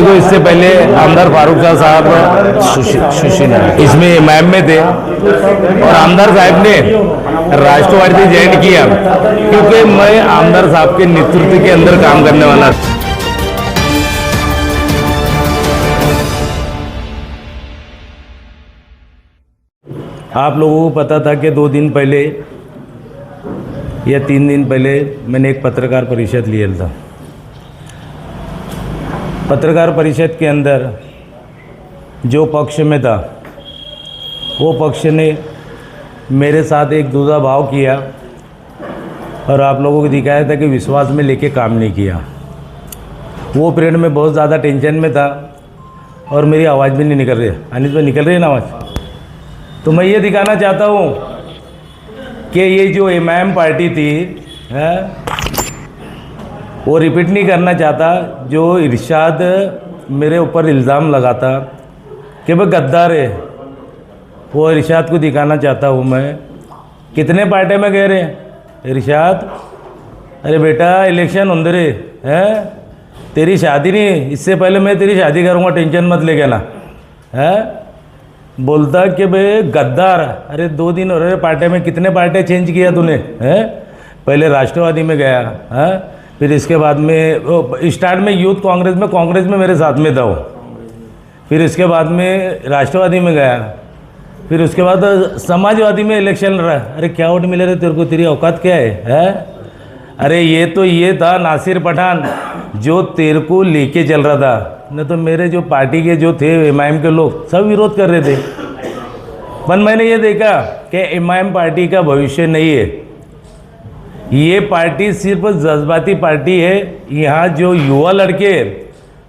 देखो इससे पहले आमदार फारूक शाह साहब इसमें इमाम में थे और आमदार साहब ने राष्ट्रवादी ज्वाइन किया क्योंकि मैं आमदार साहब के नेतृत्व के अंदर काम करने वाला। आप लोगों को पता था कि 2 दिन पहले या 3 दिन पहले मैंने एक पत्रकार परिषद लिया था। पत्रकार परिषद के अंदर जो पक्ष में था वो पक्ष ने मेरे साथ एक दूसरा भाव किया और आप लोगों को दिखाया था कि विश्वास में लेके काम नहीं किया। वो पीरियड में बहुत ज़्यादा टेंशन में था और मेरी आवाज़ भी नहीं निकल रही है। अनिल भाई निकल रही है ना आवाज़? तो मैं ये दिखाना चाहता हूँ कि ये जो इमाम पार्टी थी वो रिपीट नहीं करना चाहता। जो इरशाद मेरे ऊपर इल्ज़ाम लगाता कि वह गद्दार है, वो इरशाद को दिखाना चाहता हूँ मैं। कितने पार्टी में गए रहे इरशाद? अरे बेटा इलेक्शन अंदर है, तेरी शादी नहीं, इससे पहले मैं तेरी शादी करूँगा, टेंशन मत ले ना है। बोलता कि भाई गद्दार। अरे 2 दिन हो रहे पार्टी में, कितने पार्टी चेंज किया तूने है? पहले राष्ट्रवादी में गया है, फिर इसके बाद में स्टार्ट में यूथ कांग्रेस में मेरे साथ में था वो, फिर इसके बाद में राष्ट्रवादी में गया, फिर उसके बाद समाजवादी में इलेक्शन लड़ा। अरे क्या वोट मिले रहे तेरे को? तेरी औकात क्या है? अरे ये था नासिर पठान जो तेरे को लेके चल रहा था, न तो मेरे जो पार्टी के जो थे इमाम के लोग सब विरोध कर रहे थे। पर मैंने ये देखा कि इमाम पार्टी का भविष्य नहीं है। ये पार्टी सिर्फ जज्बाती पार्टी है। यहाँ जो युवा लड़के,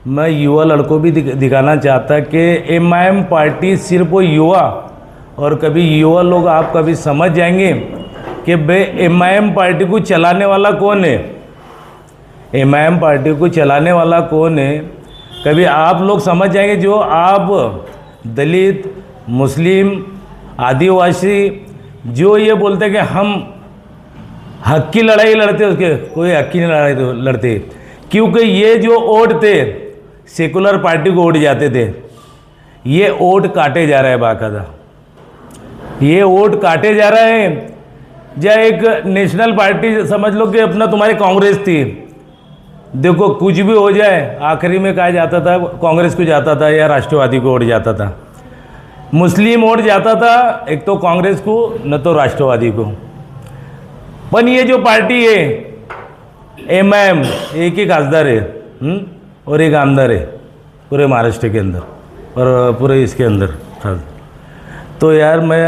मैं युवा लड़कों भी दिखाना चाहता कि इमाम पार्टी सिर्फ वो युवा, और कभी युवा लोग आप कभी समझ जाएंगे कि बे इमाम पार्टी को चलाने वाला कौन है। इमाम पार्टी को चलाने वाला कौन है कभी आप लोग समझ जाएंगे। जो आप दलित, मुस्लिम, आदिवासी जो ये बोलते हैं कि हम हक की लड़ाई लड़ते, उसके कोई हक की लड़ाई लड़ते, क्योंकि ये जो वोट थे सेकुलर पार्टी को वोट जाते थे। ये वोट काटे जा रहा है बाकायदा, ये वोट काटे जा रहा है। या एक नेशनल पार्टी समझ लो कि अपना तुम्हारी कांग्रेस थी, देखो कुछ भी हो जाए आखिरी में कहा जाता था कांग्रेस को जाता था या राष्ट्रवादी को वोट जाता था। मुस्लिम वोट जाता था एक तो कांग्रेस को न तो राष्ट्रवादी को। पर ये जो पार्टी है एमआईएम, एक ही खासदार है और एक आमदार है पूरे महाराष्ट्र के अंदर और पूरे इसके अंदर। तो यार मैं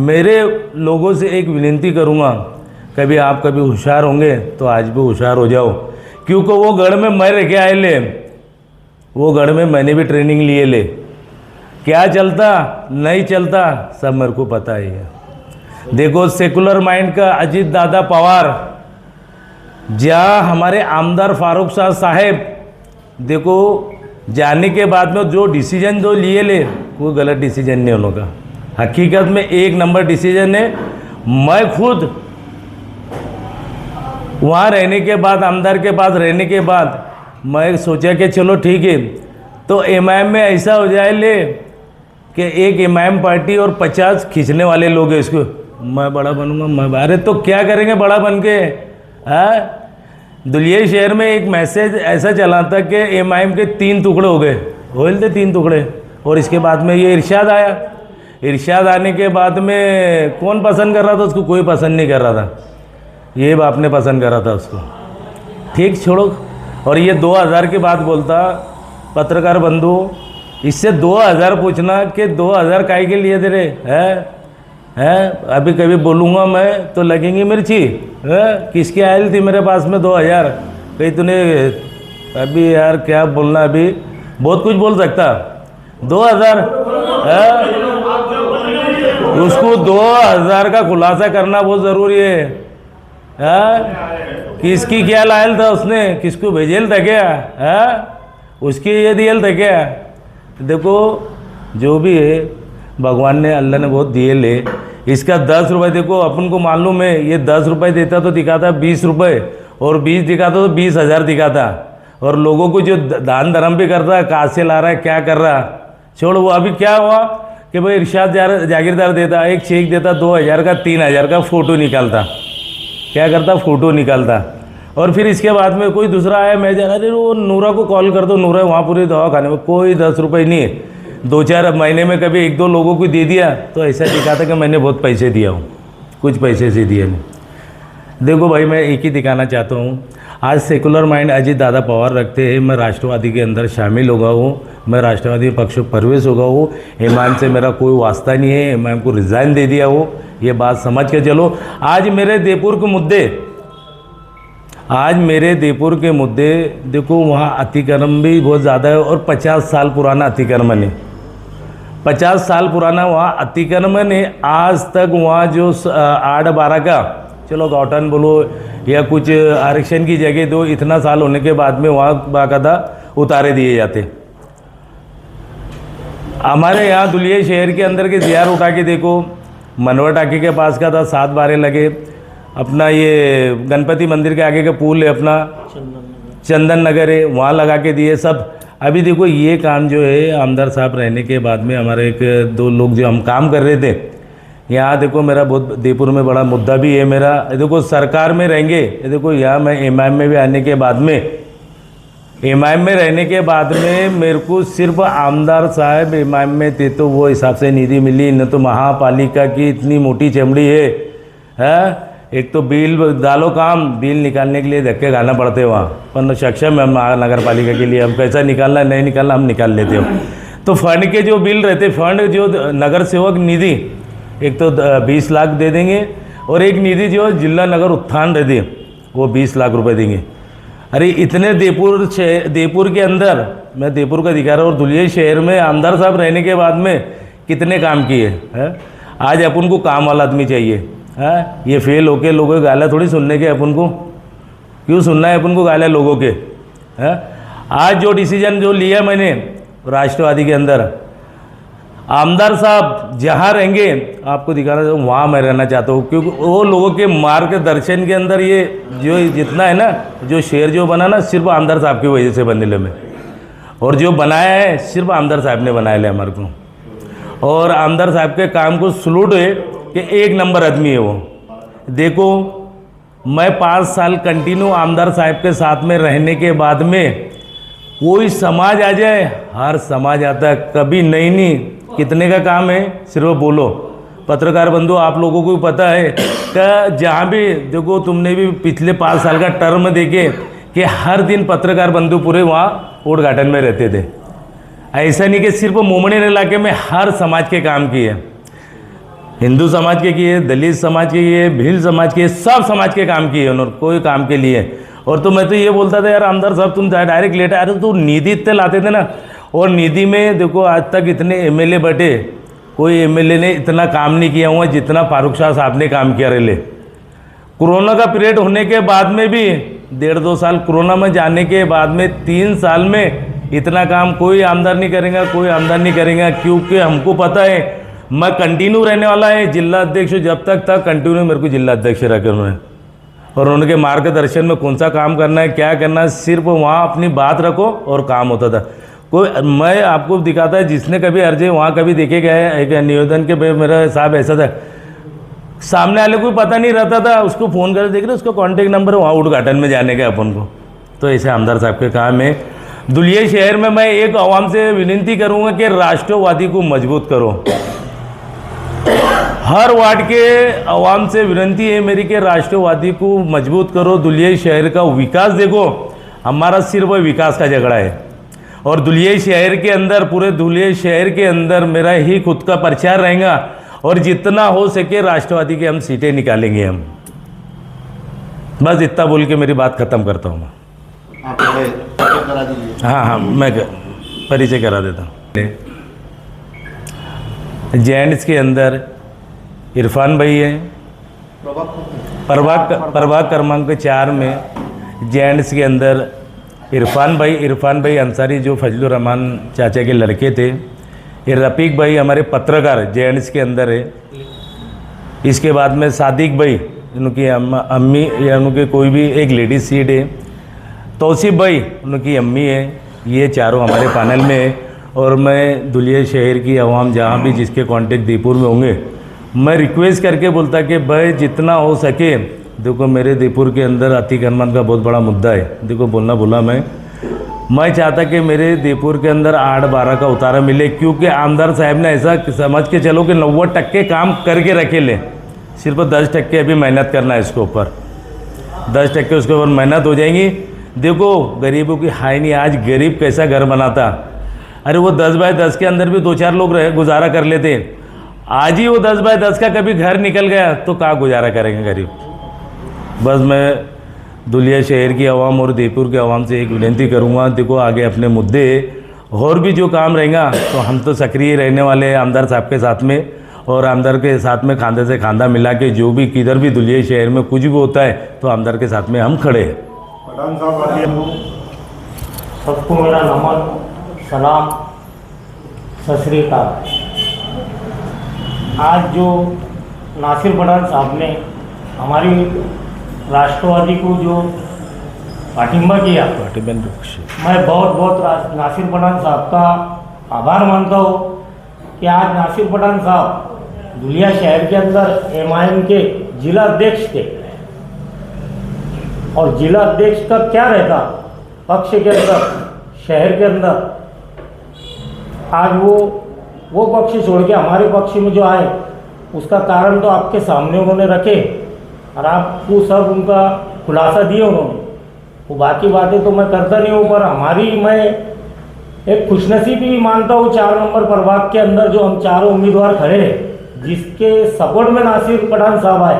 मेरे लोगों से एक विनती करूँगा, कभी आप कभी होशियार होंगे तो आज भी होशियार हो जाओ, क्योंकि वो गढ़ में मैं रह के आए ले, वो गढ़ में मैंने भी ट्रेनिंग लिए ले। क्या चलता नहीं चलता सब मेरे को पता ही है। देखो सेकुलर माइंड का अजीत दादा पवार, जहाँ हमारे आमदार फारूक शाह साहेब, देखो जाने के बाद में जो डिसीजन जो लिए ले वो गलत डिसीजन नहीं उनका, हकीकत में 1 नंबर डिसीजन है। मैं खुद वहाँ रहने के बाद, आमदार के पास रहने के बाद मैं सोचा कि चलो ठीक है, तो इमाम में ऐसा हो जाए ले कि एक इमाम पार्टी और 50 खींचने वाले लोग हैं, इसको मैं बड़ा बनूंगा मैं। अरे तो क्या करेंगे बड़ा बन के? दुलिया शहर में एक मैसेज ऐसा चला था कि इमाम के 3 टुकड़े हो गए, होल थे 3 टुकड़े। और इसके बाद में ये इरशाद आया, इरशाद आने के बाद में कौन पसंद कर रहा था उसको? कोई पसंद नहीं कर रहा था, ये बाप ने पसंद करा था उसको। ठीक छोड़ो। और ये 2000 की बात बोलता पत्रकार बंधु, इससे 2000 पूछना कि 2000 काहे के लिए दे रहे हैं? अभी कभी बोलूँगा मैं तो लगेंगी मिर्ची है? किसकी आयल थी मेरे पास में 2000? कहीं तूने अभी यार क्या बोलना, अभी बहुत कुछ बोल सकता। 2000 है? उसको 2000 का खुलासा करना बहुत ज़रूरी है। किसकी क्या लायल था उसने, किसको भेजेल था क्या उसकी ये दियल था क्या? देखो जो भी है भगवान ने, अल्लाह ने बहुत दिए ले। इसका 10 रुपये देखो अपन को मालूम है, ये 10 रुपये देता तो दिखाता 20 रुपये, और 20 दिखाता तो 20,000 दिखाता, और लोगों को जो दान धर्म भी करता है, कहाँ से ला रहा है, क्या कर रहा है, छोड़। वो अभी क्या हुआ कि भाई इरशाद जागीरदार देता, एक चेक देता 2000 का, 3000 का, फ़ोटो निकालता, क्या करता, फ़ोटो निकालता। और फिर इसके बाद में कोई दूसरा आया, मैं जा अरे वो नूरा को कॉल कर दो, नूरा वहाँ पूरी दवा खाने में, कोई 10 रुपये नहीं है। 2-4 महीने में कभी 1-2 लोगों को दे दिया तो ऐसा दिखाता कि मैंने बहुत पैसे दिया हूँ, कुछ पैसे से दिए नहीं। देखो भाई, मैं एक ही दिखाना चाहता हूँ, आज सेकुलर माइंड अजीत दादा पवार रखते हैं, मैं राष्ट्रवादी के अंदर शामिल हो गया हूँ, मैं राष्ट्रवादी पक्ष में प्रवेश हो गया हूँ। ईमान से मेरा कोई वास्ता नहीं है, मैं हमको रिज़ाइन दे दिया हूँ, ये बात समझ के चलो। आज मेरे देपुर के मुद्दे देखो, वहाँ अतिक्रमण भी बहुत ज़्यादा है और 50 साल पुराना अतिक्रमण है, 50 साल पुराना वहाँ अतिक्रमण है। आज तक वहाँ जो 8-12 का, चलो गौठन बोलो या कुछ आरक्षण की जगह दो, इतना साल होने के बाद में वहाँ बाकायदा उतारे दिए जाते। हमारे यहाँ दुलिया शहर के अंदर के ज़ियार उठा के देखो, मनवा टाकी के पास का था, 7-12 लगे। अपना ये गणपति मंदिर के आगे का पुल है अपना चंदन नगर है, वहाँ लगा के दिए सब। अभी देखो ये काम जो है आमदार साहब रहने के बाद में, हमारे 1-2 लोग जो हम काम कर रहे थे यहाँ, देखो मेरा बहुत देपुर में बड़ा मुद्दा भी है मेरा। देखो सरकार में रहेंगे, देखो यहाँ मैं एमआईएम में भी आने के बाद में, एमआईएम में रहने के बाद में मेरे को सिर्फ आमदार साहब एमआईएम में थे तो वो हिसाब से निधि मिली, न तो महापालिका की इतनी मोटी चमड़ी है। एक तो बिल डालो, काम बिल निकालने के लिए धक्के खाना पड़ते हैं वहाँ, पर सक्षम है महानगर पालिका के लिए, हम कैसा निकालना नहीं निकालना हम निकाल लेते हो। तो फंड के जो बिल रहते, फंड जो नगर सेवक निधि, एक तो 20 लाख दे देंगे, और एक निधि जो जिला नगर उत्थान रहती है वो 20 लाख रुपए देंगे। अरे इतने देपुर के अंदर, मैं देपुर का दिखा रहा हूँ, और दुलिया शहर में आमदार साहब रहने के बाद में कितने काम किए हैं। आज अपन को काम वाला आदमी चाहिए है। ये फेल होके लोगों की गालियाँ थोड़ी सुनने के, अपन को क्यों सुनना है अपन को गालियाँ लोगों के है। आज जो डिसीजन जो लिया मैंने राष्ट्रवादी के अंदर, आमदार साहब जहाँ रहेंगे आपको दिखाना वहाँ मैं रहना चाहता हूँ, क्योंकि वो लोगों के मार्गदर्शन के अंदर ये जो जितना है ना, जो शहर जो बना ना, सिर्फ आमदार साहब की वजह से बनने में, और जो बनाया है सिर्फ आमदार साहब ने बनाया है हमारे को। और आमदार साहब के काम को सलूट है कि 1 नंबर आदमी है वो। देखो मैं 5 साल कंटिन्यू आमदार साहब के साथ में रहने के बाद में, कोई समाज आ जाए, हर समाज आता है, कभी नहीं कितने का काम है सिर्फ बोलो। पत्रकार बंधु आप लोगों को भी पता है कि जहाँ भी देखो, तुमने भी पिछले 5 साल का टर्म देखे कि हर दिन पत्रकार बंधु पूरे वहाँ उद्घाटन में रहते थे। ऐसा नहीं कि सिर्फ मोमड़े इलाके में हर समाज के काम किए, हिंदू समाज के किए, दलित समाज के किए, भील समाज के, सब समाज के काम किए उन्होंने, कोई काम के लिए। और तो मैं तो ये बोलता था यार आमदार साहब तुम डायरेक्ट लेटर, अरे तो निधि इतने लाते थे ना, और निधि में देखो आज तक इतने एमएलए बटे, कोई एमएलए ने इतना काम नहीं किया हुआ जितना फारूक शाह साहब ने काम किया रहे। कोरोना का पीरियड होने के बाद में भी 1.5-2 साल कोरोना में जाने के बाद में 3 साल में इतना काम कोई आमदार नहीं करेगा, कोई आमदार नहीं करेगा, क्योंकि हमको पता है मैं कंटिन्यू रहने वाला है जिला अध्यक्ष, जब तक था कंटिन्यू मेरे को जिला अध्यक्ष रखे उन्होंने, और उनके मार्गदर्शन में कौन सा काम करना है, क्या करना है, सिर्फ वहाँ अपनी बात रखो और काम होता था। कोई मैं आपको दिखाता है, जिसने कभी अर्जी वहाँ कभी देखे गए एक निवेदन के मेरा साहब ऐसा था, सामने वाले को पता नहीं रहता था, उसको फ़ोन कर देख रहे उसको कॉन्टेक्ट नंबर वहाँ उद्घाटन में जाने का अपन को। तो ऐसे आमदार साहब के काम है। दुलिया शहर में मैं एक आवाम से विनती करूँगा कि राष्ट्रवादी को मजबूत करो। हर वार्ड के आवाम से विनती है मेरी कि राष्ट्रवादी को मजबूत करो। दुलिया शहर का विकास देखो, हमारा सिर्फ विकास का झगड़ा है, और दुलिया शहर के अंदर, पूरे दुलिया शहर के अंदर मेरा ही खुद का प्रचार रहेगा, और जितना हो सके राष्ट्रवादी के हम सीटें निकालेंगे हम। बस इतना बोल के मेरी बात ख़त्म करता हूँ मैं। हाँ, मैं परिचय करा देता हूँ। जेएंड्स के अंदर इरफान भाई है, प्रभाग क्रमांक 4 में जेएंड्स के अंदर इरफान भाई अंसारी जो फजलुर रहमान चाचा के लड़के थे। ये रफ़ीक भाई हमारे पत्रकार जेएंड्स के अंदर है। इसके बाद में सादिक भाई, उनकी अम्मी या उनके कोई भी एक लेडीज सीट है। तौसीफ भाई उनकी अम्मी है, ये चारों हमारे पैनल में है। और मैं दुलिया शहर की आवाम जहाँ भी जिसके कांटेक्ट दीपुर में होंगे, मैं रिक्वेस्ट करके बोलता कि भाई जितना हो सके, देखो मेरे दीपुर के अंदर अतिक्रमण का बहुत बड़ा मुद्दा है। देखो बोलना भूला मैं चाहता कि मेरे दीपुर के अंदर 8-12 का उतारा मिले, क्योंकि आमदार साहब ने ऐसा समझ के चलो कि 90% काम करके रखे ले, सिर्फ 10% अभी मेहनत करना है इसके ऊपर। 10% उसके ऊपर मेहनत हो जाएंगी। देखो गरीबों की हाय नहीं, आज गरीब कैसा घर बनाता, अरे वो 10 बाय 10 के अंदर भी 2-4 लोग गुजारा कर लेते। आज ही वो 10 बाय 10 का कभी घर निकल गया तो कहाँ गुजारा करेंगे गरीब। बस मैं दुलिया शहर की आवाम और दीपुर के आवाम से एक विनती करूँगा, देखो आगे अपने मुद्दे और भी जो काम रहेगा तो हम तो सक्रिय रहने वाले हैं आमदार साहब के साथ में, और आमदार के साथ में खांधे से खांधा मिला के जो भी किधर भी दुलिया शहर में कुछ भी होता है तो आमदार के साथ में हम खड़े हैं। पठान साहब सबको मेरा नमन, सलाम, सत श्री अकाल। आज जो नासिर पठान साहब ने हमारी राष्ट्रवादी को जो पाठिंबा किया, मैं बहुत बहुत नासिर पठान साहब का आभार मानता हूँ कि आज नासिर पठान साहब दुलिया शहर के अंदर एमआईएम के जिला अध्यक्ष थे। और जिला अध्यक्ष का क्या रहता पक्ष के अंदर, शहर के अंदर, आज वो पक्ष छोड़ के हमारे पक्ष में जो आए उसका कारण तो आपके सामने उन्होंने रखे और आपको सब उनका खुलासा दिया उन्होंने। वो बाकी बातें तो मैं करता नहीं हूँ, पर मैं एक खुशनसीबी भी मानता हूँ 4 नंबर प्रभाग के अंदर जो हम चारों उम्मीदवार खड़े हैं, जिसके सपोर्ट में नासिर पठान साहब आए,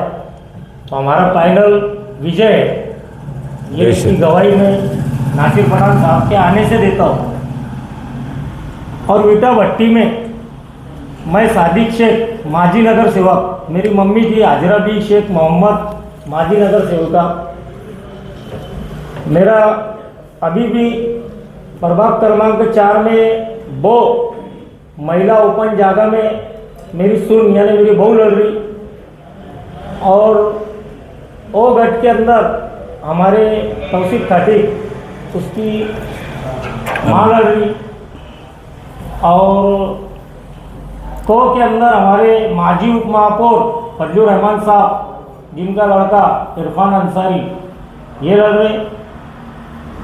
तो हमारा फाइनल विजय है। ये इसकी गवाही मैं नासिर पठान साहब के आने से देता हूँ। और विटा भट्टी में मैं सादिक शेख माजी नगर सेवक, मेरी मम्मी थी हाजरा बी शेख मोहम्मद माजी नगर सेवका। मेरा अभी भी प्रभाग क्रमांक 4 में वो महिला ओपन जगह में मेरी सुन यानी मेरी बहू लड़ रही, और ओ गट के अंदर हमारे तौसीफ खाटी उसकी माँ लड़ रही, और को के अंदर हमारे माजी उप महापौर फजलुर रहमान साहब जिनका लड़का इरफान अंसारी ये लड़ रहे,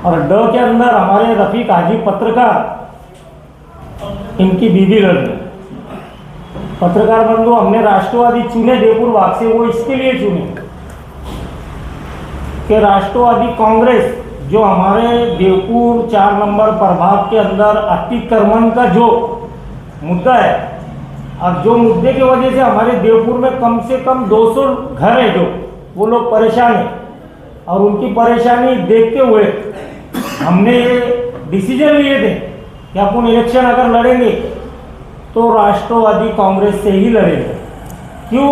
और ड के अंदर हमारे रफ़ीक हाजी पत्रकार इनकी बीवी लड़ रही। पत्रकार बंधु हमने राष्ट्रवादी चुने देवपुर भाग से, वो इसके लिए चुने कि राष्ट्रवादी कांग्रेस जो हमारे देवपुर 4 नंबर प्रभाग के अंदर अतिक्रमण का जो मुद्दा है, अब जो मुद्दे की वजह से हमारे देवपुर में कम से कम 200 घर है जो वो लोग परेशान हैं, और उनकी परेशानी देखते हुए हमने ये डिसीजन लिए थे कि अपन इलेक्शन अगर लड़ेंगे तो राष्ट्रवादी कांग्रेस से ही लड़ेंगे। क्यों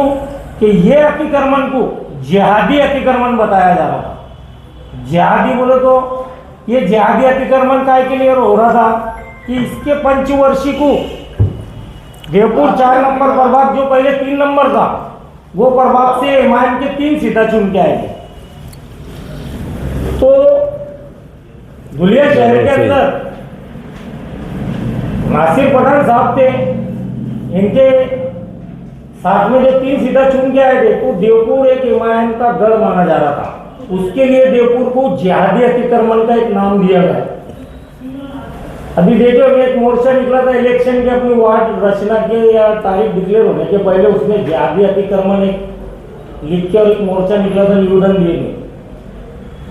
कि ये अतिक्रमण को जिहादी अतिक्रमण बताया जा रहा था। जिहादी बोले तो ये जिहादी अतिक्रमण काय के लिए हो रहा था कि इसके पंचवर्षीय को देवपुर 4 नंबर प्रभाग जो पहले 3 नंबर था, वो प्रभाग से एमआईएम के 3 सीटा चुन के आए थे। तो दुलिया शहर के अंदर नासिर पठान साहब थे, इनके साथ में जो 3 सीटा चुन के आए थे, तो देवपुर एक एमआईएम का गढ़ माना जा रहा था। उसके लिए देवपुर को जिहादी अतिक्रमण का एक नाम दिया गया। अभी देखो एक मोर्चा निकला था इलेक्शन के अपनी वार्ड रचना के या तारीख डिक्लेयर होने के पहले, उसमें जिहादी अतिक्रमण एक लिख के और एक मोर्चा निकला था निवेदन दिए गए।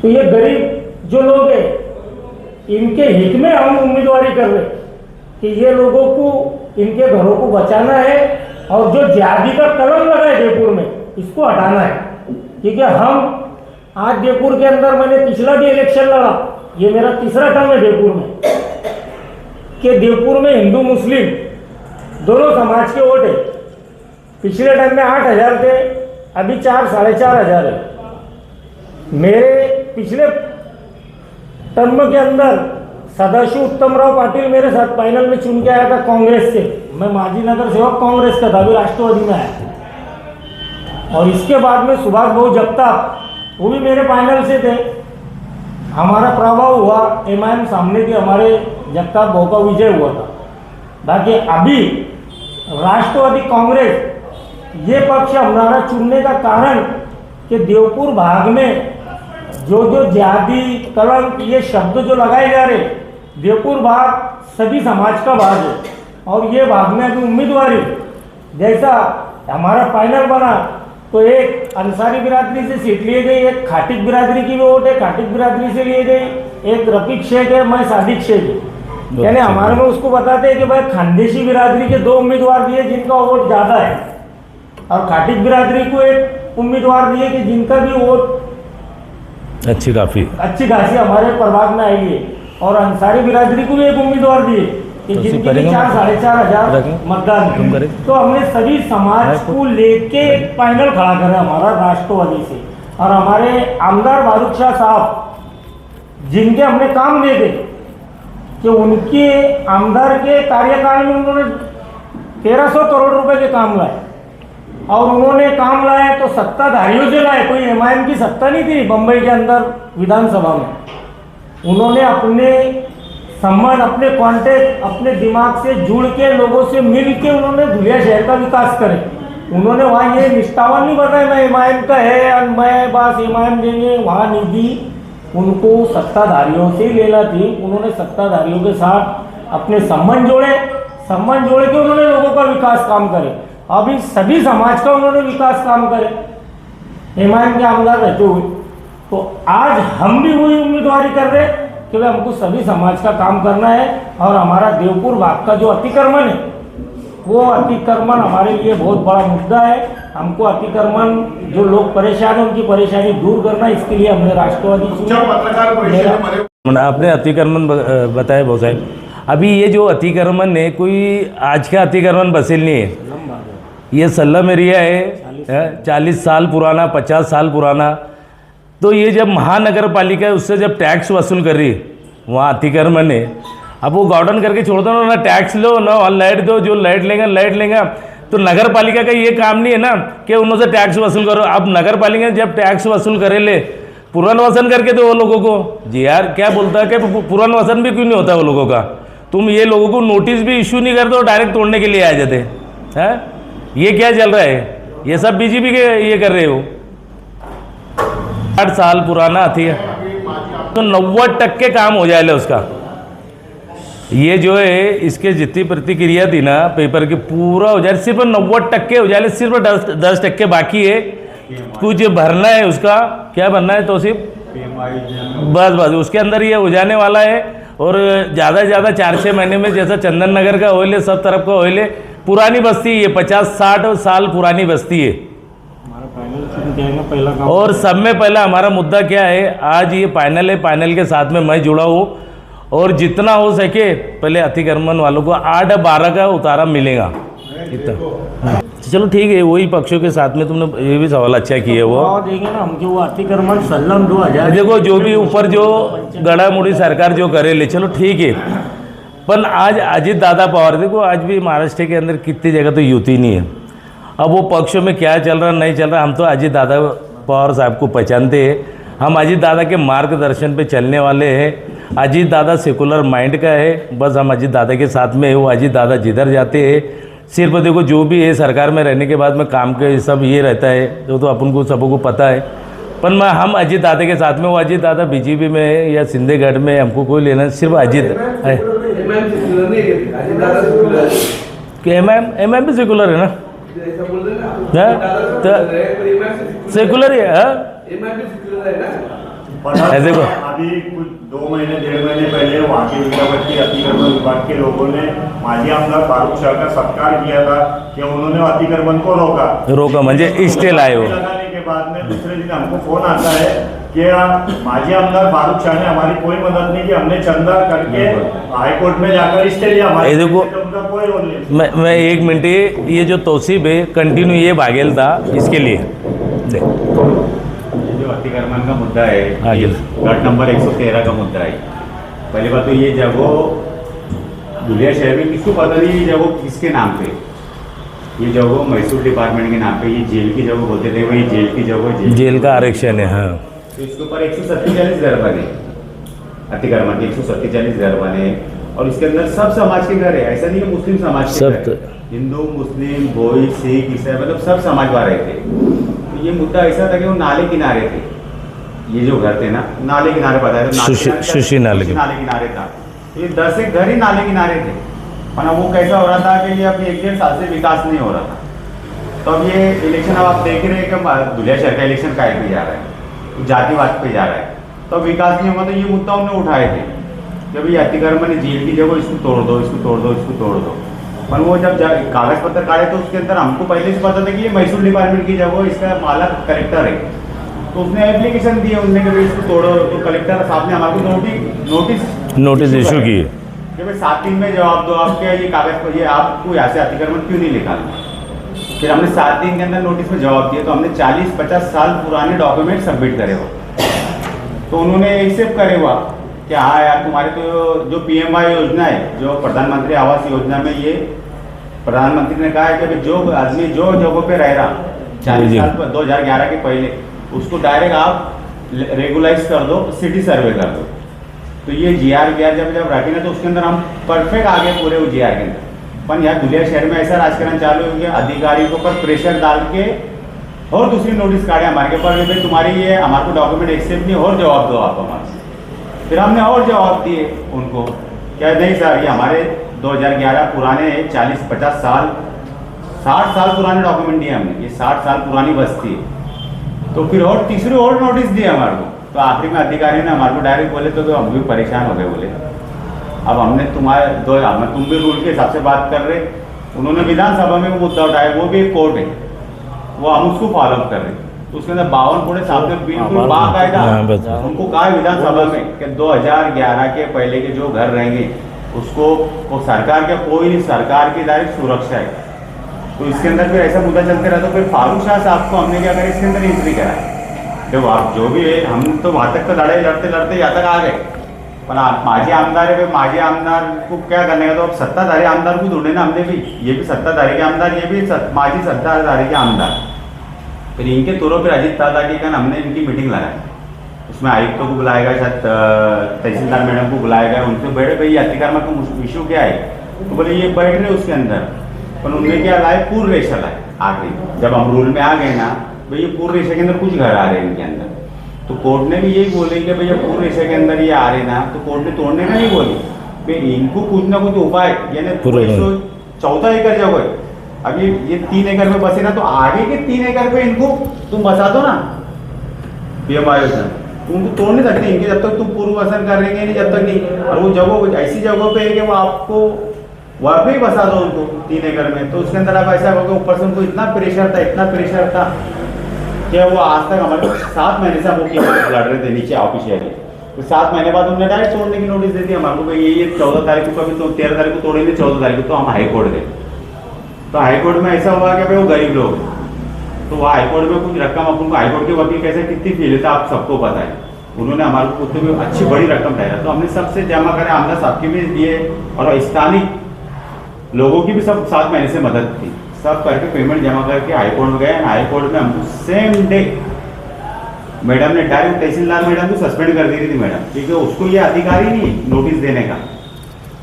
तो ये गरीब जो लोग हैं इनके हित में हम उम्मीदवारी कर रहे कि ये लोगों को इनके घरों को बचाना है, और जो जिहादी का कलम लगा है देवपुर में इसको हटाना है। क्योंकि हम आज देवपुर के अंदर, मैंने पिछला भी इलेक्शन लड़ा, ये मेरा 3रा टर्म है देवपुर में, कि देवपुर में हिंदू मुस्लिम दोनों समाज के वोट है। पिछले टाइम में 8,000 थे, अभी 4-4,500 है। मेरे पिछले टर्म के अंदर सदाशिव उत्तमराव पाटिल मेरे साथ फाइनल में चुन के आया था कांग्रेस से। मैं माजी नगर सेवक कांग्रेस का था, अभी राष्ट्रवादी में आया। और इसके बाद में सुभाष भाऊ जगताप, वो भी मेरे फाइनल से थे। हमारा प्रभाव हुआ, एमआईएम सामने थी, हमारे जगताप भाऊ का विजय हुआ था। बाकी अभी राष्ट्रवादी कांग्रेस ये पक्ष हमारा चुनने का कारण कि देवपुर भाग में जो जो जाति कलंक ये शब्द जो लगाए जा रहे, देवपुर भाग सभी समाज का भाग है और ये भाग में अभी उम्मीदवारी जैसा हमारा फाइनल बना तो एक अंसारी बिरादरी से सीट लिए गई, एक खाटिक बिरादरी की भी वोट है, खाटिक बिरादरी से लिए गई, एक रफीक शेख है, मैं सादिक शेख है। यानी हमारे में उसको बताते हैं कि भाई खानदेशी बिरादरी के 2 उम्मीदवार दिए जिनका वोट ज़्यादा है और खाटिक बिरादरी को एक उम्मीदवार दिए कि जिनका भी वोट अच्छी खासी हमारे प्रभाग में आई है और अंसारी बिरादरी को भी एक उम्मीदवार दिए कि तो जिनके करेंगे 4-4.5 हजार मतदान है। तो हमने सभी समाज को लेके एक पैनल खड़ा करा हमारा राष्ट्रवादी से और हमारे आमदार फारूक शाह साहब जिनके हमने काम देखे कि उनके आमदार के कार्यकाल में उन्होंने 1300 करोड़ रुपए के काम लाए और उन्होंने काम लाए तो सत्ताधारियों से लाए, कोई एमआईएम की सत्ता नहीं थी बम्बई के अंदर विधानसभा में। उन्होंने अपने संबंध, अपने कांटेक्ट, अपने दिमाग से जुड़ के लोगों से मिल के उन्होंने धुलिया शहर का विकास करे। उन्होंने वहाँ ये निष्ठावान नहीं बताया मैं एमआईएम का है और मैं बस एमआईएम देंगे, वहाँ निधि उनको सत्ताधारियों से ही लेना थी। उन्होंने सत्ताधारियों के साथ अपने संबंध जोड़े के उन्होंने लोगों का विकास काम करे। अभी सभी समाज का उन्होंने विकास काम करे एमआईएम के आमदार रहते हुए। तो आज हम भी वही उम्मीदवारी कर रहे कि भाई हमको सभी समाज का काम करना है और हमारा देवपुर भाग का जो अतिक्रमण है वो अतिक्रमण हमारे लिए बहुत बड़ा मुद्दा है। हमको अतिक्रमण जो लोग परेशान हैं उनकी परेशानी दूर करना, इसके लिए हमने राष्ट्रवादी आपने अतिक्रमण बताया बहुत साहब। अभी ये जो अतिक्रमण है कोई आज का अतिक्रमण बसेल नहीं है, ये सल्लम एरिया है 40 साल पुराना, 50 साल पुराना। तो ये जब महानगर पालिका है उससे जब टैक्स वसूल कर रही वहाँ अतिक्रमण है, अब वो गार्डन करके छोड़ दो ना, टैक्स लो ना लाइट दो, जो लाइट लेगा। तो नगर पालिका का ये काम नहीं है ना कि उन्होंने टैक्स वसूल करो। अब नगर पालिका जब टैक्स वसूल करे ले पुनर्वसन करके दो वो लोगों को। जी यार क्या बोलता है कि पुनर्वसन भी क्यों नहीं होता वो लोगों का? तुम ये लोगों को नोटिस भी इश्यू नहीं करते हो, डायरेक्ट तोड़ने के लिए आ जाते हैं। ये क्या चल रहा है? ये सब बीजेपी के ये कर रहे हो। 8 साल पुराना थी तो 90% काम हो जाए उसका। ये जो है इसके जितनी प्रतिक्रिया थी ना पेपर की पूरा हो जाए, सिर्फ 90% हो जाए, सिर्फ 10% बाकी है। कुछ भरना है, उसका क्या भरना है तो सिर्फ बस उसके अंदर ये हो जाने वाला है। और ज़्यादा से ज़्यादा 4-6 महीने में जैसा चंदन नगर का ऑयल है, सब तरफ का ऑयल है, पुरानी बस्ती है, 50-60 साल पुरानी बस्ती है। और सब में पहला हमारा मुद्दा क्या है, आज ये पैनल है, पैनल के साथ में मैं जुड़ा हूँ और जितना हो सके पहले अतिक्रमण वालों को 8-12 का उतारा मिलेगा इतना। चलो ठीक है, वही पक्षों के साथ में तुमने ये भी सवाल अच्छा किया। वो देंगे ना हम जो वो अतिक्रमण सल्लम 2000 देखो जो भी ऊपर जो गड़ा मुड़ी सरकार जो करे ले, चलो ठीक है। पर आज अजीत दादा पवार देखो, आज भी महाराष्ट्र के अंदर कितनी जगह तो युति नहीं है। अब वो पक्षों में क्या चल रहा नहीं चल रहा, हम तो अजीत दादा पवार साहब को पहचानते हैं। हम अजीत दादा के मार्गदर्शन पे चलने वाले हैं। अजीत दादा सेकुलर माइंड का है, बस हम अजीत दादा के साथ में है। वो अजीत दादा जिधर जाते हैं, सिर्फ देखो जो भी है सरकार में रहने के बाद में काम के सब ये रहता है, जो तो अपन को सबको पता है। पर मैं हम अजीत दादा के साथ में, वो अजीत दादा बीजेपी में है या सिंधेगढ़ में, हमको कोई लेना, सिर्फ अजीत है। एमआईएम भी सेकुलर है ना, तो सेकुलर है ऐसे को। अभी कुछ 2 महीने 1.5 महीने पहले वहाँ के विद्यापति अतिक्रमण विभाग के लोगों ने माजी आमदार फारूक शाह का सत्कार किया था कि उन्होंने अतिक्रमण को रोका म्हणजे स्टे लाए हो। लगाने के बाद में दूसरे दिन हमको फोन आता है कि माजी आमदार फारूक शाह ने हमारी कोई मदद नहीं की, हमने चंदा करके हाईकोर्ट में जाकर स्टे लिया। हमारे देखो उनका कोई रोल नहीं। मैं 1 मिनट, ये जो तौसीब है कंटिन्यू ये भागेल था इसके लिए अतिक्रमण का मुद्दा है, आगे गट नंबर 113 का मुद्दा है। पहली बात तो ये जगह धुलिया शहर में किसको पता नहीं ये जगह किसके नाम पे, ये जगह महसूल डिपार्टमेंट के नाम पे, ये जेल की जगह बोलते थे, वही जेल की जगह जेल का आरक्षण है। हाँ, तो इसके ऊपर 147 घर बने, अतिक्रमण के 147 घर बने और इसके अंदर सब समाज के घर है, ऐसा नहीं है मुस्लिम समाज के सब घर है। हिंदू, मुस्लिम, भोई, सिख, ईसाई, मतलब सब समाज वहाँ रहते। तो ये मुद्दा ऐसा था कि वो नाले किनारे थे, ये जो घर थे ना नाले किनारे बताया था, सुशी नाले किनारे था। तो ये 10 एक घर ही नाले किनारे थे, पर वो कैसा हो रहा था कि ये अब 1-1.5 साल से विकास नहीं हो रहा था। तो अब ये इलेक्शन अब आप देख रहे हैं कि धुलिया शहर का इलेक्शन काय पे जा रहा है, जातिवाद पे जा रहा है। तो विकास नहीं होगा तो ये मुद्दा उन्होंने उठाए थे कि भाई अतिक्रमण जेल की जगह इसको तोड़ दो, इसको तोड़ दो, इसको तोड़ दो। पर वो जब कागज पत्र काढ़े तो उसके अंदर हमको पहले से पता था कि ये महसूल डिपार्टमेंट की जगह, इसका मालक कलेक्टर है। तो उसने एप्लीकेशन दी उनने कि भाई इसको तोड़ो, तो कलेक्टर साहब ने हमारे को नोटिस इशू की कि भाई 7 दिन में जवाब दो, आपके ये कागज पर ये आपको यहाँ से अतिक्रमण क्यों नहीं निकालना। फिर हमने 7 दिन के अंदर नोटिस में जवाब दिया, तो हमने 40-50 साल पुराने डॉक्यूमेंट सबमिट करे हुआ। तो उन्होंने एक्सेप्ट करे हुआ कि हाँ यार तुम्हारे तो जो PMI योजना है, जो प्रधानमंत्री आवास योजना में, ये प्रधानमंत्री ने कहा है कि जो आदमी जो जगहों पे रह रहा 40 साल पर 2011 के पहले, उसको डायरेक्ट आप रेगुलाइज कर दो, सिटी सर्वे कर दो। तो ये GR जब रखे ना तो उसके अंदर हम परफेक्ट आगे पूरे GR के अंदर। पर यहाँ धुलिया शहर में ऐसा राजकारण चालू हो गया, अधिकारियों के ऊपर प्रेशर डाल के और दूसरी नोटिस काढ़े हमारे के ऊपर, भाई तुम्हारी ये हमारे को डॉक्यूमेंट एक्सेप्ट नहीं, और जवाब दो आप हमारे। फिर हमने और जवाब दिए उनको, क्या नहीं सर ये हमारे 2011 पुराने 40-50 साल 60 साल पुराने डॉक्यूमेंट दिए हमने, ये 60 साल पुरानी बस्ती है। तो फिर और तीसरी और नोटिस दिए हमारे को। तो आखिरी में अधिकारी ने हमारे को डायरेक्ट बोले तो हम भी परेशान हो गए, बोले अब हमने तुम भी रूल के हिसाब से बात कर रहे। उन्होंने विधानसभा में वो मुद्दा उठाया, वो भी एक कोर्ट है, वो हम उसको फॉलो कर रहे। तो उसके अंदर 52 कोड़े साहब ने बिल्कुल बाकायदा उनको कहा विधानसभा में कि 2011 के पहले के जो घर रहेंगे उसको सरकार का कोई नहीं, सरकार की डायरेक्ट सुरक्षा है। तो इसके अंदर फिर ऐसा मुद्दा चलते रहा। तो फिर फारूक शाह साहब को हमने क्या करा, इसके अंदर एंट्री करा। जब आप जो भी है, हम तो वहाँ तक तो लड़ाई लड़ते लड़ते यहाँ तक आ गए, पर माजी आमदार है, माजी आमदार को क्या करने का, तो अब सत्ताधारी आमदार को ढूंढे ना हमने भी, ये भी सत्ताधारी के आमदार, ये भी माजी सत्ताधारी के आमदार। फिर इनके तौरों पर अजीत दादा के कारण हमने इनकी मीटिंग लगाई, उसमें आयुक्तों को बुलाया गया, शायद तहसीलदार मैडम को बुलाया गया, उनसे बैठे भाई अतिक्रमण का इशू क्या है। तो बोले ये बैठ रहे उसके अंदर, पर उनने क्या लाए, पूर्ण रेशा लाए। आखिरी जब हम रूल में आ गए ना, भाई ये पूर्ण रेशा के अंदर कुछ घर आ रहे हैं इनके अंदर। तो कोर्ट ने भी यही बोले कि भैया पूर्ण रेशा के अंदर ये आ रहे ना, तो कोर्ट ने तोड़ने का नहीं बोली, भाई इनको कुछ ना कुछ उपाय, यानी 14 एकड़ जगह है, अभी ये 3 एकड़ में बसे ना, तो आगे के 3 एकड़ पे इनको तुम बसा दो ना PMI योजना। उनको तोड़ नहीं सकते इनके, जब तक तुम पूर्व वसन करेंगे नहीं, जब तक नहीं। और वो जगह ऐसी जगह पे है कि वो आपको वहाँ पे ही बसा दो उनको 3 एकड़ में। तो उसके अंदर अब ऐसा होगा, ऊपर से उनको इतना प्रेशर था कि वो आज तक हमारे 7 महीने से हम लड़ रहे थे नीचे ऑफिशियली। तो 7 महीने बाद उन्होंने डायरेक्ट तोड़ने की नोटिस दे दी हमारे को, भाई ये 14 तारीख को, कभी तो 13 तारीख को तोड़ेंगे, 14 तारीख को तो हम हाईकोर्ट गए। तो हाईकोर्ट में ऐसा हुआ कि भाई वो गरीब लोग, तो वहाँ हाईकोर्ट में कुछ रकम, अपन को हाईकोर्ट के वकील कैसे कितनी फी लेता आप सबको पता है। उन्होंने हमारे को उतनी अच्छी बड़ी रकम ठहरा, तो हमने सबसे जमा करे, आमदार साहब की भी दिए और स्थानीय लोगों की भी सब 7 महीने से मदद थी, सब करके पेमेंट जमा करके हाईकोर्ट में गए। हाईकोर्ट में हमको सेम डे मैडम ने डायरेक्ट तहसीलदार मैडम को सस्पेंड कर दी थी मैडम, क्योंकि उसको ये अधिकारी नहीं नोटिस देने का,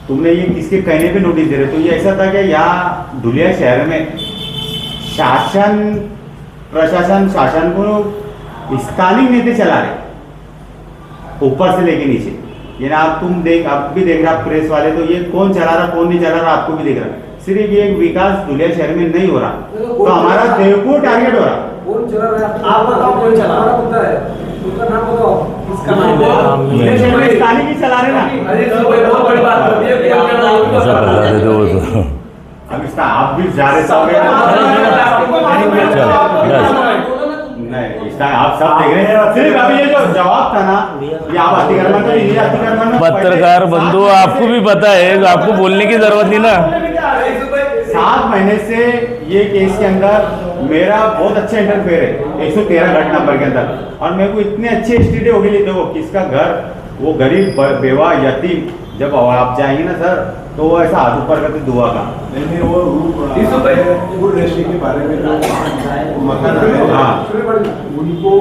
तुमने ये किसके कहने पे नोटिस दे रहे। तो ये ऐसा था कि यहाँ धुलिया शहर में शासन को स्थानीय नेता चला रहे, ऊपर से लेके नीचे। ये ना आप भी देख रहे आप प्रेस वाले, तो ये कौन चला रहा कौन नहीं चला रहा आपको भी देख रहा। सिर्फ ये विकास धुलिया शहर में नहीं हो रहा, तो हमारा देवपुर टारगेट हो रहा। कौन चला रहा है आप बताओ, कौन चला रहा है, उसका नाम बताओ, इसका नाम धुलिया शहर में स्थानीय ही चला रहे ना। अरे तो बहुत बड़ी बात होती है, अब इसका आप भी जा रहे नहीं, इसका आप सब देख रहे हैं। सिर्फ अभी ये जो जवाब था ना, ये आप अतिक्रमण पत्रकार बंधु, आपको भी पता है, आपको बोलने की जरूरत नहीं ना। 7 महीने से ये केस के अंदर मेरा बहुत अच्छा इंटरफेयर है 113 घटना नंबर के अंदर, और मेरे को इतने अच्छे स्टेट हो गई, देखो किसका घर, वो गरीब बेवा यतीम जब आप जाएंगे ना सर तो वो ऐसा हाथ ऊपर करके दुआ का नहीं वो रूल रेस्ट्री के बारे में जो मकान है हाँ उनको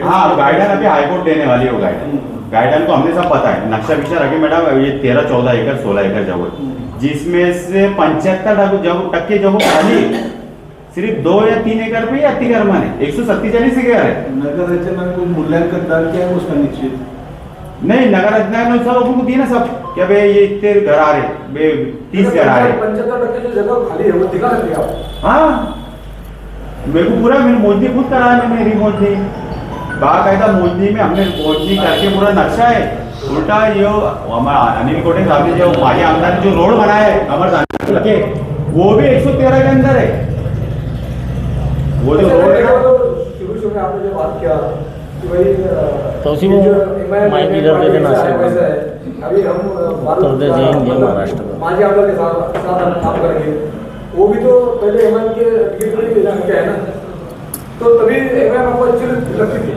हाँ गाइडलाइन अभी हाईकोर्ट देने वाली हो गाइडलाइन तो हमने सब पता है। नक्शा विक्शा रखे मैडम ये 13-14 एकड़ 16 एकड़ जगह जिसमें से 75% जगह खाली सिर्फ 2 या 3 एकड़ पे अतिक्रमण है 147 एकड़ है। नगर रचना में कुछ मूल्यांकन डाल के है उसका निश्चित नहीं नगर रचना ने सब उनको दी ना सब क्या भाई ये इतने घर आ रहे 30 घर आ रहे 75% जो जगह खाली है वो दिखा सकते आप। हाँ मेरे को पूरा मैंने मोजनी खुद कराया मैंने रिमोजनी बाकायदा मोजनी में हमने मोजनी करके पूरा नक्शा है उल्टा ये हमारा अनिल कोटे साहब ने जो माजी आमदार ने जो रोड बनाया है अमर के वो भी 113 के अंदर है। वो जो रोड है शुरू में आपने जो बात किया कि भाई तो उसी में माइक इधर दे देना वैसा है अभी हम उत्तर प्रदेश जाएंगे महाराष्ट्र में। माजी आमदार के साथ हम काम करेंगे वो भी तो पहले एमआईएम के टिकट है ना तो तभी एमआईएम हमको अच्छी लगती थी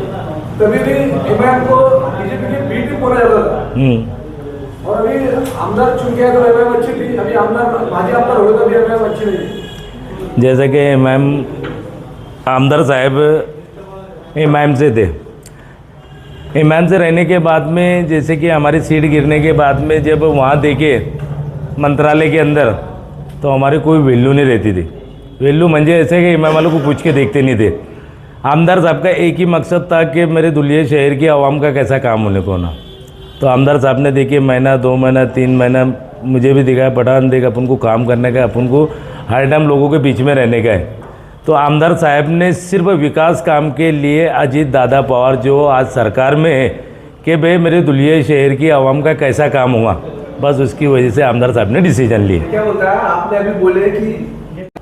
तभी भी एमआईएम को बीजेपी के बी टीम बोला जाता था और अभी आमदार चुन गया तो एमआईएम अच्छी थी अभी आमदार माजी आमदार हो गए तो अभी एमआईएम अच्छी नहीं। जैसे कि मैम आमदार साहब इमाम से थे इमाम से रहने के बाद में जैसे कि हमारी सीट गिरने के बाद में जब वहाँ देखे मंत्रालय के अंदर तो हमारी कोई वैल्यू नहीं रहती थी। वैल्यू म्हणजे ऐसे कि इमाम वालों को पूछ के देखते नहीं थे। आमदार साहब का एक ही मकसद था कि मेरे दुलिया शहर की आवाम का कैसा काम होने को ना। तो आमदार साहब ने देखिए महीना 2 महीना 3 महीना मुझे भी दिखाया पठान देख अपन को काम करने का अपन को हर टाइम लोगों के बीच में रहने का है। तो आमदार साहब ने सिर्फ विकास काम के लिए अजीत दादा पवार जो आज सरकार में है कि भाई मेरे दुलिया शहर की आवाम का कैसा काम हुआ बस उसकी वजह से आमदार साहब ने डिसीजन लिए। क्या होता है आपने अभी बोले कि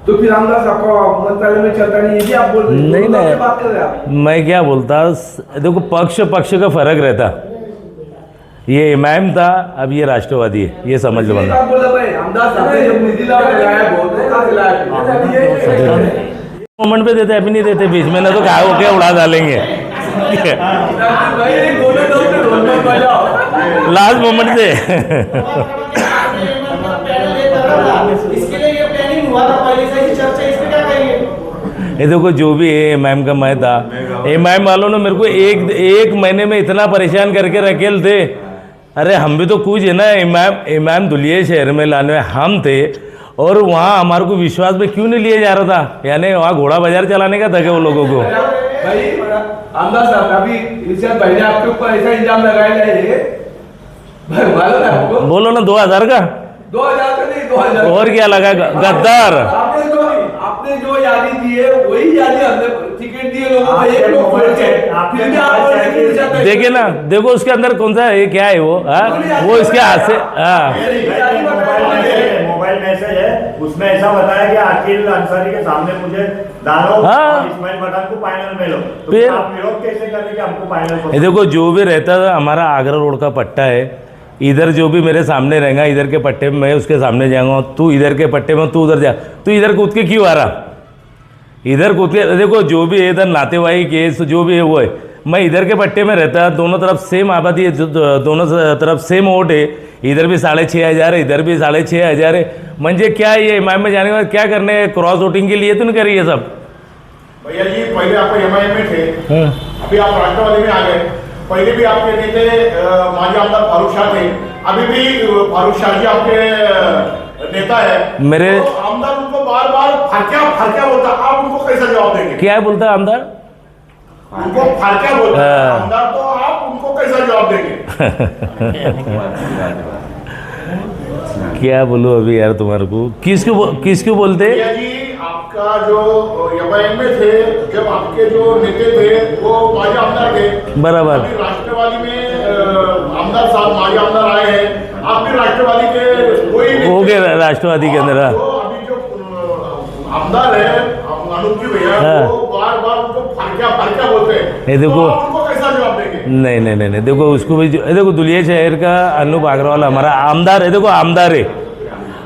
तो फिर आमदार साहब का मंत्रालय में चलता नहीं ये भी आप बोल रहे हैं नहीं नहीं बात कर रहे हैं आप। मैं क्या बोलता देखो पक्ष का फर्क रहता। ये इमाम था अब ये राष्ट्रवादी है ये समझ लो बंदा। आप बोल रहे हैं आमदार साहब ने जब निधि लगाया बहुत कहाँ से लाया मोमेंट पे देते अभी नहीं देते बीच में ना तो क्या हो क्या उड़ा डालेंगे लास्ट मोमेंट से इसके लिए ये प्लानिंग हुआ था पहले से ही चर्चा इस पे क्या कहेंगे। ये देखो जो भी है इमाम का मैं था इमाम वालों ने मेरे को एक महीने में इतना परेशान करके रखेल थे। अरे हम भी तो कुछ है ना इमाम दुलिया शहर में लाने हम थे और वहाँ हमारे को विश्वास में क्यों नहीं लिया जा रहा था यानी वहाँ घोड़ा बाजार चलाने का था क्या वो लोगों को। भाई आमदार साहब अभी इरशाद भाई ने आपके ऊपर ऐसा इल्जाम लगाया है मालूम है आपको बोलो ना 2000 का 2000 का नहीं 2000 और क्या लगा गद्दार। आपने जो यादी दी है वही यादी हमने टिकट दिए लोगों को एक लोग छोड़ के फिर भी आप बोल रहे हैं कि इरशाद भाई देखे ना देखो उसके अंदर कौन सा है क्या है वो इसके हाथ से मोबाइल मैसेज है उसमें ऐसा बताया कि अकील अंसारी के सामने मुझे डालो और इस्माइल पठान को फाइनल में लो तो फिर आप विरोध कैसे कर रहे कि हमको फाइनल। ये देखो जो भी रहता है हमारा आगरा रोड का पट्टा है इधर जो भी मेरे सामने रहेगा इधर के पट्टे में मैं उसके सामने जाऊंगा तू इधर के पट्टे में तू उधर जा तू इधर कूद के क्यों आ रहा इधर कूद के देखो जो भी है इधर नातेवाई केस जो भी है वो है मैं इधर के पट्टे में रहता दोनों तरफ सेम आबादी है दोनों तरफ सेम वोट है इधर भी 6500 है इधर भी 6500 है मंजे क्या ये इमाम में जाने के बाद क्या करने क्रॉस वोटिंग के लिए तो नहीं करिए सब। भैया जी पहले आप एमआईएम में थे अभी आप राष्ट्रवादी में आ गए पहले भी आपके नेते माजी आमदार फारूक शाह थे अभी भी फारूक शाह जी आपके नेता है मेरे तो आमदार उनको बार बार फरक्या बोलता आप उनको कैसा जवाब देंगे। क्या बोलता है आमदार उनको फरक्या बोलता आमदार तो आप उनको कैसा जवाब देंगे। क्या बोलूं अभी यार तुम्हारे को किसको बोलते भैया जी आपका जो एमआईएम में थे जब आपके जो नेते थे वो माजी आमदार थे बराबर अभी राष्ट्रवादी में आमदार साहब माजी आमदार आए हैं आप भी राष्ट्रवादी के कोई हो गए राष्ट्रवादी के अंदर तो अभी जो आमदार है अनूप जी भैया वो बार बार उनको फरक्या बोलते हैं ये देखो तो आप उनको कैसा जवाब देंगे। नहीं देखो उसको भी देखो दुलिया शहर का अनूप अग्रवाल हमारा आमदार है देखो आमदार है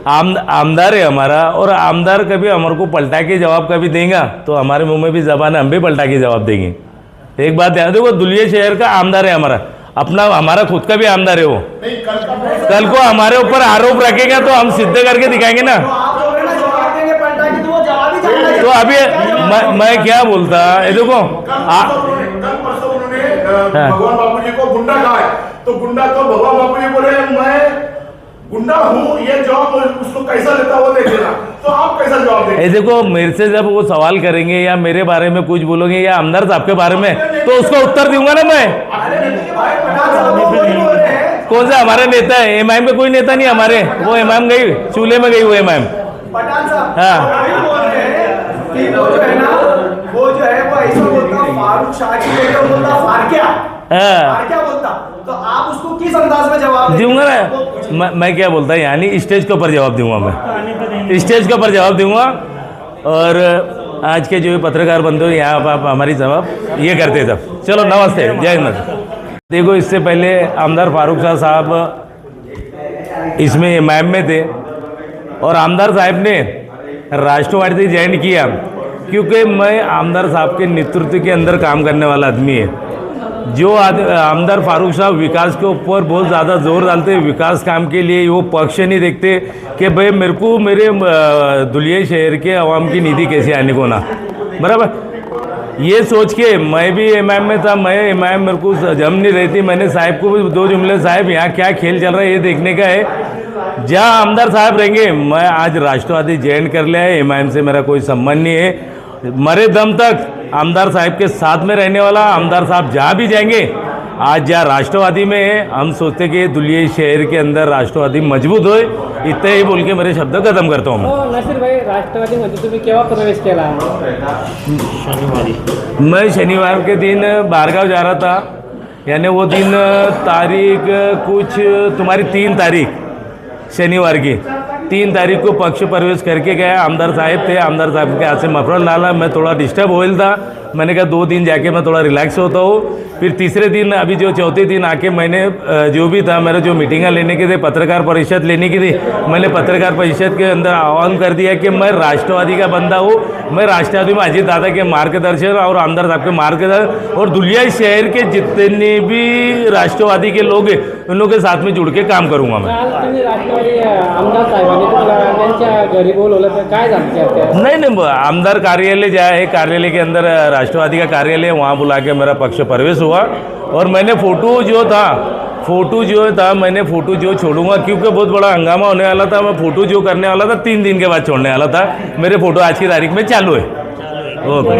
आमदार है हमारा और आमदार कभी हमारे को पलटा के जवाब कभी देगा तो हमारे मुंह में भी जबान है हम भी पलटा के जवाब देंगे। एक बात ध्यान देखो दुलिया शहर का आमदार है हमारा अपना हमारा खुद का भी आमदार है वो। नहीं, कल का कल को हमारे ऊपर आरोप रखेगा तो हम सिद्ध करके दिखाएंगे ना। आप लोग ना जवाब देंगे पलटा कि तो वो जवाब ही जानना तो अभी मैं क्या बोलता, ये देखो कल परसों उन्होंने हाँ। भगवान बापू जी को गुंडा कहा है, तो गुंडा को भगवान बापू जी बोले मैं गुंडा हूँ, ये जवाब उसको कैसा देता वो देख लेना। तो आप कैसा जवाब देंगे? ये देखो, मेरे से जब वो सवाल करेंगे या मेरे बारे में कुछ बोलोगे या आमदार साहब के बारे में, तो उसका उत्तर दूंगा ना मैं। भाई पठान साहब वो वही बोल रहे हैं। कौन सा हमारे नेता है? एमआईएम में कोई नेता नहीं हमारे, वो एमआईएम गई, चूल्हे में गई वो एमआईएम। पठान साहब हाँ। वही बोल रहे हैं कि वो जो है ना, वो जो है वो ऐसा बोलता फारूक शाह की बेटे वो बोलता फारक्या, हाँ, फारक्या बोलता। तो आप उसको किस अंदाज में जवाब देंगे? दूंगा ना मैं क्या बोलता है, यानी स्टेज के ऊपर जवाब दूंगा मैं, स्टेज के ऊपर जवाब दूंगा। और आज के जो पत्रकार बंधु यहाँ आप हमारी जवाब ये करते सब। चलो नमस्ते, जय हिंद। देखो, इससे पहले आमदार फारूक शाह साहब इसमें एमआईएम में थे और आमदार साहब ने राष्ट्रवादी ज्वाइन किया, क्योंकि मैं आमदार साहब के नेतृत्व के अंदर काम करने वाला आदमी है। जो आमदार फारूक साहब विकास के ऊपर बहुत ज़्यादा जोर डालते हैं, विकास काम के लिए वो पक्ष नहीं देखते कि भाई मेरे को मेरे धुलिया शहर के आवाम की निधि कैसे आने को ना, बराबर। ये सोच के मैं भी एमआईएम में था, मैं एमआईएम मेरे को जम नहीं रहती, मैंने साहब को भी दो जुमले, साहब यहाँ क्या खेल चल रहा है ये देखने का है। जहाँ आमदार साहब रहेंगे, मैं आज राष्ट्रवादी ज्वाइन कर लिया है, एमआईएम से मेरा कोई संबंध नहीं है। मरे दम तक आमदार साहब के साथ में रहने वाला, आमदार साहब जहाँ भी जाएंगे, आज जहाँ राष्ट्रवादी में है, हम सोचते कि दुलिया शहर के अंदर राष्ट्रवादी मजबूत होए। इतने ही बोल के मेरे शब्द खत्म करता हूँ मैं। नसीर भाई, राष्ट्रवादीमध्ये तुम्ही केव्हा प्रवेश केला? मैं शनिवार के दिन बारगांव जा रहा था, यानी वो दिन तारीख कुछ तुम्हारी 3 तारीख शनिवार की 3 तारीख को पक्ष प्रवेश करके गया। आमदार साहब थे, आमदार साहब के हाथ से मफरल डाला, मैं थोड़ा डिस्टर्ब हो था। मैंने कहा 2 दिन जाके मैं थोड़ा रिलैक्स होता हूँ। फिर तीसरे दिन, अभी जो चौथे दिन आके मैंने जो भी था, मेरा जो मीटिंगें लेने के थे, पत्रकार परिषद लेने की थी, मैंने पत्रकार परिषद के अंदर आह्वान कर दिया कि मैं राष्ट्रवादी का बंदा हूँ। मैं राष्ट्रवादी में अजीत दादा के मार्गदर्शन और आमदार साहब के मार्गदर्शन और दुलिया शहर के जितने भी राष्ट्रवादी के लोग हैं, उन लोगों के साथ में जुड़ के काम करूँगा मैं। काल तुम्ही राष्ट्रवादी आमदार साहेबांनी तुम्हाला त्यांच्या घरी बोलवलं, तर काय झालं? नहीं, आमदार कार्यालय जो है, कार्यालय के अंदर राष्ट्रवादी का कार्यालय, वहाँ बुला के मेरा पक्ष प्रवेश हुआ। और मैंने फोटो जो था मैंने फोटो जो छोड़ूंगा, क्योंकि बहुत बड़ा हंगामा होने वाला था। मैं फोटो जो करने वाला था 3 दिन के बाद छोड़ने वाला था। मेरे फोटो आज की तारीख में चालू है। ओके।